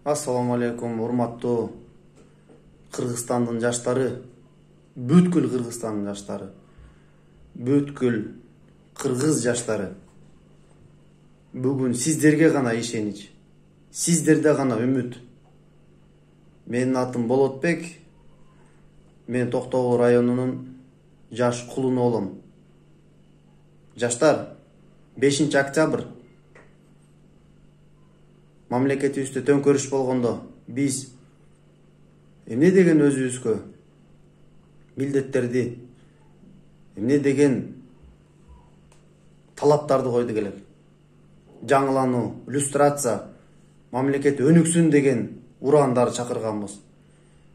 Ассаламу алейкум, урматтуу Кыргызстандын жаштары, бүткүл Кыргызстандын жаштары, бүткүл кыргыз жаштары. Бүгүн сиздерге гана ишенич, сиздерде гана үмүт. Менин атым Болотбек, мен Токтогул районунун жаш кулуну болом. Жаштар, 5 октябрь мамлекетибизде төңкөрүш болгондо биз эмне деген өзүбүзгө милдеттерди, эмне деген талаптарды койдук элек. Жаңылануу, иллюстрация, мамлекет өнүксүн деген урандарды чакырганбыз.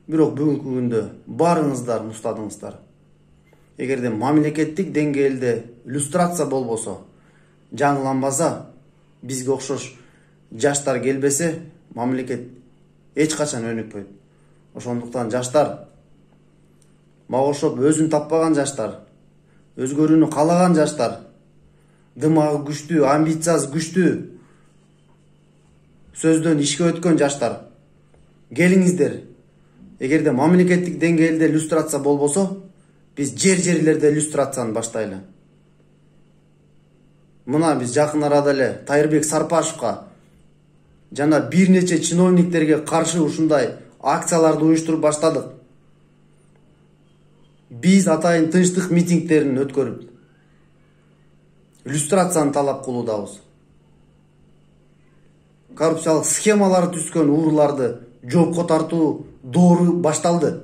Бирок бүгүнкү күндө барыңыздар мустадыңыздар. Эгерде мамлекеттик деңгээлде иллюстрация болбосо, жаңыланбаса, бизге окшош жаштар келбесе, мамлекет эч качан өнүкпөйт. Ошондуктан жаштар, мага окшоп өзүн таппаган жаштар, өзгөрүүнү каалаган жаштар, дымагы күчтүү, амбициясы күчтүү, сөздөн ишке өткөн жаштар, келиңиздер. Эгерде мамлекеттик деңгээлде иллюстрация болбосо, биз жерлерде иллюстрацияны баштайлы. Мына биз жакын арада эле Тайырбек Сарпашевка жана бир нече чиновниктерге каршы ушундай акцияларды уюштуруп баштадык. Биз атайын тынчтык митингдерин өткөрүп, иллюстрацияны талап кылуудабыз. Коррупциялык схемалары түскөн урууларды жоопко тартуу доору башталды.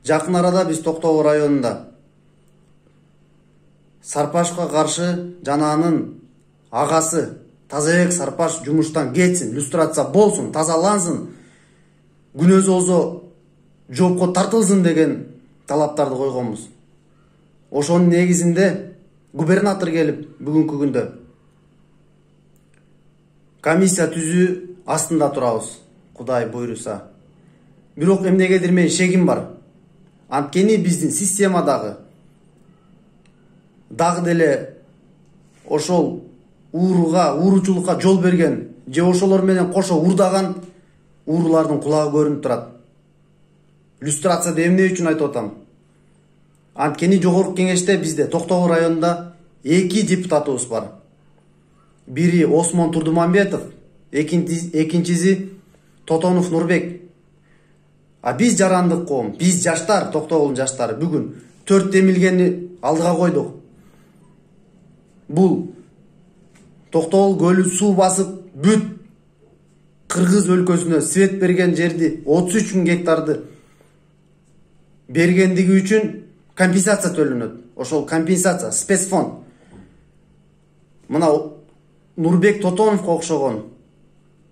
Жакын арада биз Токтогул районунда Сарпашевка каршы жана анын агасы Тазабек Сарпаш жумуштан кетсин, иллюстрация болсун, тазалансын, күнөөсү болсо жоопко тартылсын деген талаптарды койгонбуз. Ошонун негизинде губернатор келип бүгүнкү күндө комиссия түзүү астында турабыз, Кудай буйруса. Бирок эмнегедир мен шегим бар. Анткени биздин системадагы дагы деле ошол ууручулукка жол берген же ошолор менен кошо урдаган уурулардын кулагы көрүнүп турат. Иллюстрация эмне үчүн айтып атам? Анткени жогорку кеңеште бизде Токтогул районунда 2 депутатыбыз бар. Бири Осмон Турдумамбетов, экинчиси Тотонов Нурбек. А биз жарандык коом, биз жаштар, Токтогулдун жаштары бүгүн 4 демилгени алдыга койдук. Бул Токтогул көлү суу басып, бүт Кыргыз өлкөсүнө свет берген жерди 33 000 гектарды бергендиги үчүн компенсация төлөнөт. Ошол компенсация, спецфонд. Мына Нурбек Тотоновго окшогон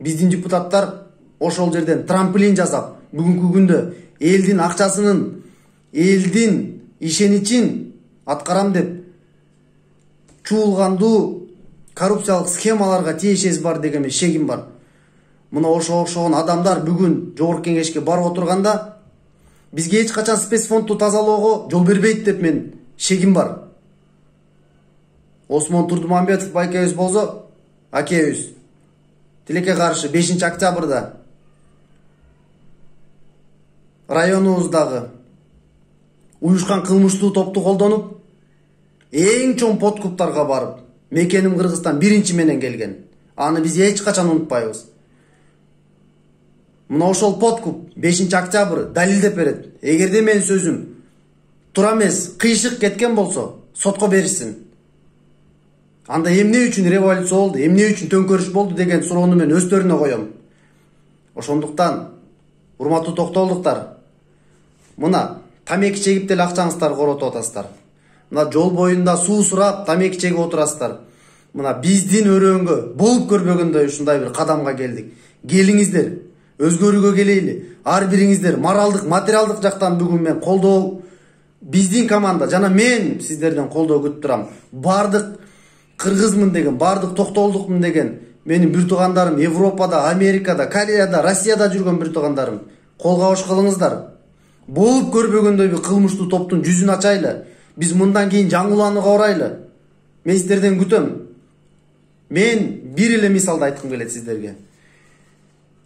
биздин депутаттар ошол жерден трамплин жасап, бүгүнкү күндө элдин акчасынын, элдин ишеничин аткарам деп чуулгандуу коррупциялык схемаларга тиешеси бар деген шегим бар. Мына ошо окшогон адамдар бүгүн жогорку кеңешке барып отурганда бизге эч качан спецфондду тазалоого жол бербейт деп мен шегим бар. Осмон Турдумамбетов байкебиз болсо, акебиз тилекке каршы 5 октябрда районубуздагы уюшкан кылмыштуу топту колдонуп, эң чоң подкуптарга барып, мекеним Кыргызстан 1 менен келген. Аны биз эч качан унутпайбыз. Мына ошол подкуп 5 октябрь далилдеп берет. Эгерде менин сөзүм туура эмес, кыйшык кеткен болсо, сотко беришсин. Анда эмне үчүн революция болду, эмне үчүн төңкөрүш болду деген суроону мен өздөрүнө коем. Ошондуктан, урматтуу токтогулдуктар, мына тамеки чегип деле акчаңыздар коротуп атасыздар. Мына жол боюнда суу сурап, тамеки чегип отурасыздар. Мына биздин өрөөңгө болуп көрбөгөндөй ушундай бир кадамга келдик. Келиңиздер, өзгөрүүгө келейли. Ар бириңиздер моралдык, материалдык жактан бүгүн мен колдоо, биздин команда жана мен сиздерден колдоо күтүп турам. Бардык кыргызмын деген, бардык токтогулдукмун деген менин бир туугандарым Европада, Америкада, Кореяда, Россияда жүргөн бир туугандарым, колго кош кылыңыздар. Болуп көрбөгөндөй бир кылмыштуу топтун жүзүн ачайлы. Биз мындан кийин жаңыланууга орайлы. Мен сиздерден күтөм. Мен бир эле мисалды айткым келет сиздерге.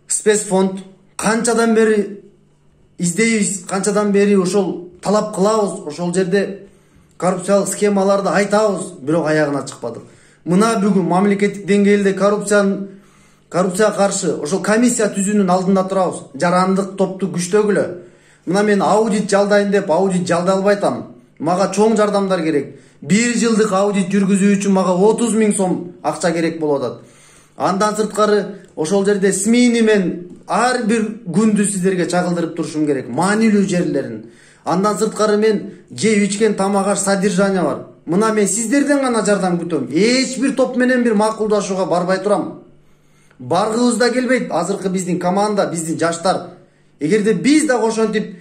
Спецфонд канчадан бери издейбиз, канчадан бери ошол талап кылабыз, ошол жерде коррупциялык схемаларды айтабыз, бирок аягына чыкпадык. Мына бүгүн мамлекеттик деңгээлде коррупцияга каршы ошол комиссия түзүүнүн алдында турабыз. Жарандык топту күчтөгүлө. Мына мен аудит жалдайын деп аудит жалдай албай атам. Мага чоң жардамдар керек. 1 жылдык аудит жүргүзүү үчүн мага 30 000 сом акча керек болуп атат. Андан сырткары ошол жерде СМИни мен ар бир күндү сиздерге чагылдырып турушум керек, маанилүү жерлерин. Андан сырткары мен жеп ичкен тамак аш содержание бар. Мына мен сиздерден гана жардам күтөм. Эч бир топ менен бир макулдашууга барбай турам. Баргыбыз да келбейт. Азыркы биздин команда, биздин жаштар. Эгерде биз да ошентип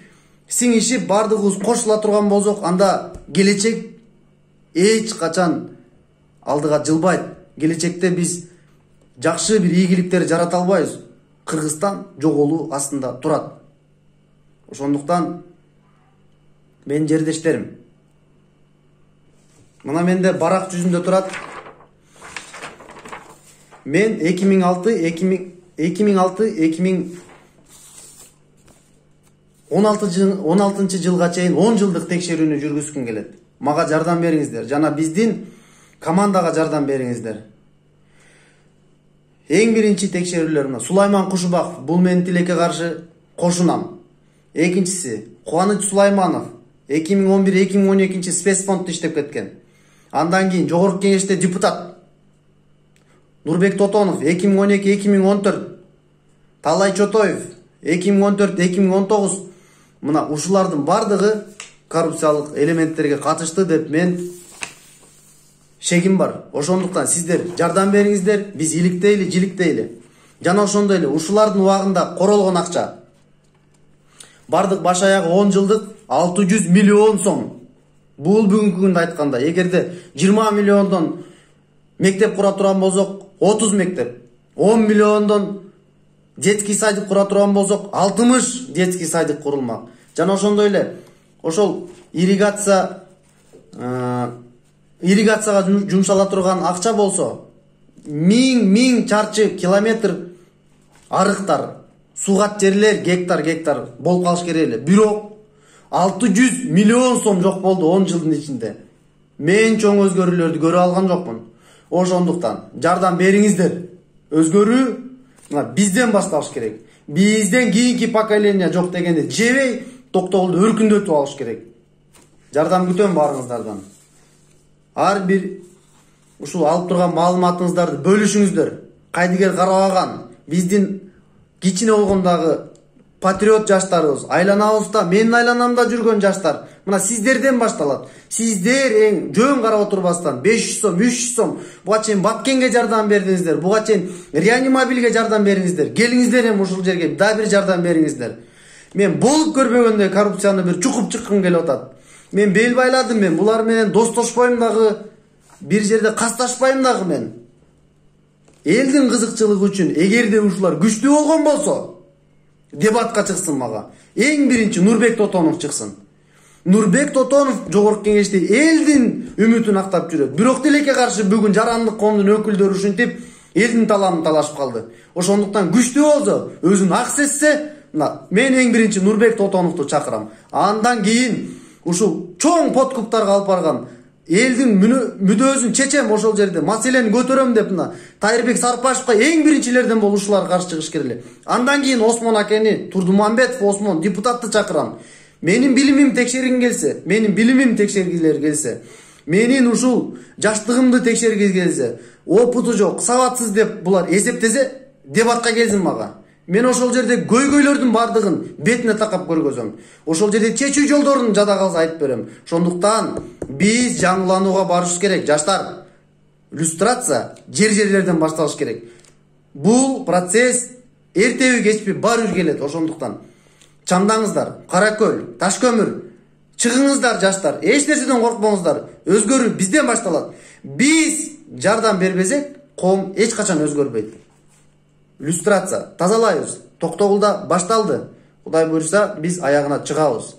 сиңишип бардыгыбыз кошула турган болсок, анда келечек эч качан алдыга жылбайт. Келечекте биз жакшы бир ийгиликтер жарата албайбыз. Кыргызстан жоголуу астында турат. Ошондуктан мен жердештерим, мына менде барак жүзүндө турат. Мен 2006-2016 жылга чейин 10 жылдык текшерүүнү жүргүзгүм келет. Мага жардам бериңиздер, жана биздин командага жардам бериңиздер. Эң биринчи текшерүүлөр мына Сулайман Кушубаков, бул мен тилекке каршы кошунам. Экинчиси Кубаныч Сулайманов 2011-2012 спецфондто иштеп кеткен. Андан кийин Жогорку Кеңеште депутат Нурбек Тотонов 2012-2014, Талай Чотоев 2014-2019. Мына ушулардын бардыгы коррупциялык элементтерге катышты деп мен шегим бар. Ошондуктан сиздер жардам бериңиздер, биз иликтейли, жиликтейли. Жана ошондой эле ушулардын убагында королгон акча бардык баш аягы 10 жылдык 600 миллион сом. Бул бүгүнкү күндө айтканда, эгерде 20 миллиондон мектеп кура турган болсок, 30 мектеп, 10 миллиондон детский садик кура турган болсок, 60 детский садик курулмак. Жана ошондой эле ошол ирригацияга жумшала турган акча болсо, 1000 чарчы километр арыктар, сугат жерлер гектар болуп калыш керек эле. Бирок 600 миллион сом жок болду 10 жылдын ичинде. Мен чоң өзгөрүүлөрдү көрө алган жокмун. Ошондуктан жардам бериңиздер. Өзгөрүү мына бизден башталыш керек. Бизден кийинки поколение жок дегенде жебей токтогулду өркүндөтүп алыш керек. Жардам күтөм баарыңыздардан. Ар бир ушул алып турган маалыматыңыздарды бөлүшүңүздөр. Кайдыгер карабаган биздин кичине болгондагы патриот жаштарыбыз, айланабызда, менин айланамда жүргөн жаштар, мына сиздерден башталат. Сиздер эң жөн карап отурбастан 500 сом, 300 сом буга чейин Баткенге жардам бердиңиздер, буга чейин Реанимобилге жардам бериңиздер. Келиңиздер эми ушул жерге да бир жардам бериңиздер. Мен болуп көрбөгөндөй коррупцияны бир чукуп чыккым келип атат. Мен бел байладым, мен булар менен достошпойм дагы, бир жерде касташпайм дагы мен. Элдин кызыкчылыгы үчүн эгерде ушулар күчтүү болгон болсо, дебатка чыксын мага. Эң биринчи Нурбек Тотонов чыксын. Нурбек Тотонов Жогорку Кеңеште элдин үмүтүн актап жүрөт. Бирок тилекке каршы бүгүн жарандык коомдун өкүлдөрү ушинтип элдин таламын талашып калды. Ошондуктан күчтүү болсо, өзүн ак сезсе, мен эң биринчи Нурбек Тотоновду чакырам. Андан кийин ушул чоң подкуптарга алып барган элдин мүдөөсүн чечем, ошол жерде маселени көтөрөм деп Тайырбек Сарпашевка эң биринчилерден болушулар каршы чыгыш керек. Андан кийин Осмон акени, Турдумамбетов Осмон депутатты чакырам. Менин билимим текшергилер келсе, менин ушул жаштыгымды текшергилер келсе, опыту жок, сабатсыз деп булар эсептесе, дебатка келсин мага. Мен ошол жерде көйгөйлөрдүн бардыгын бетине такап көргөзөм. Ошол жерде чечүү жолдорун жада калса айтып берем. Ошондуктан биз жаңыланууга барыш керек, жаштар. Иллюстрация жерлерден башталыш керек. Бул процесс эртеби кечпи бар келет. Ошондуктан чамдаңыздар, Каракөл, Ташкөмүр, чыгыңыздар жаштар. Эч нерседен коркпоңуздар. Өзгөрүү бизден башталат. Биз жардам бербесек, коом эч качан өзгөрбөйт. Иллюстрация тазалайбыз. Токтогулда башталды. Кудай буйрса, биз аягына чыгабыз.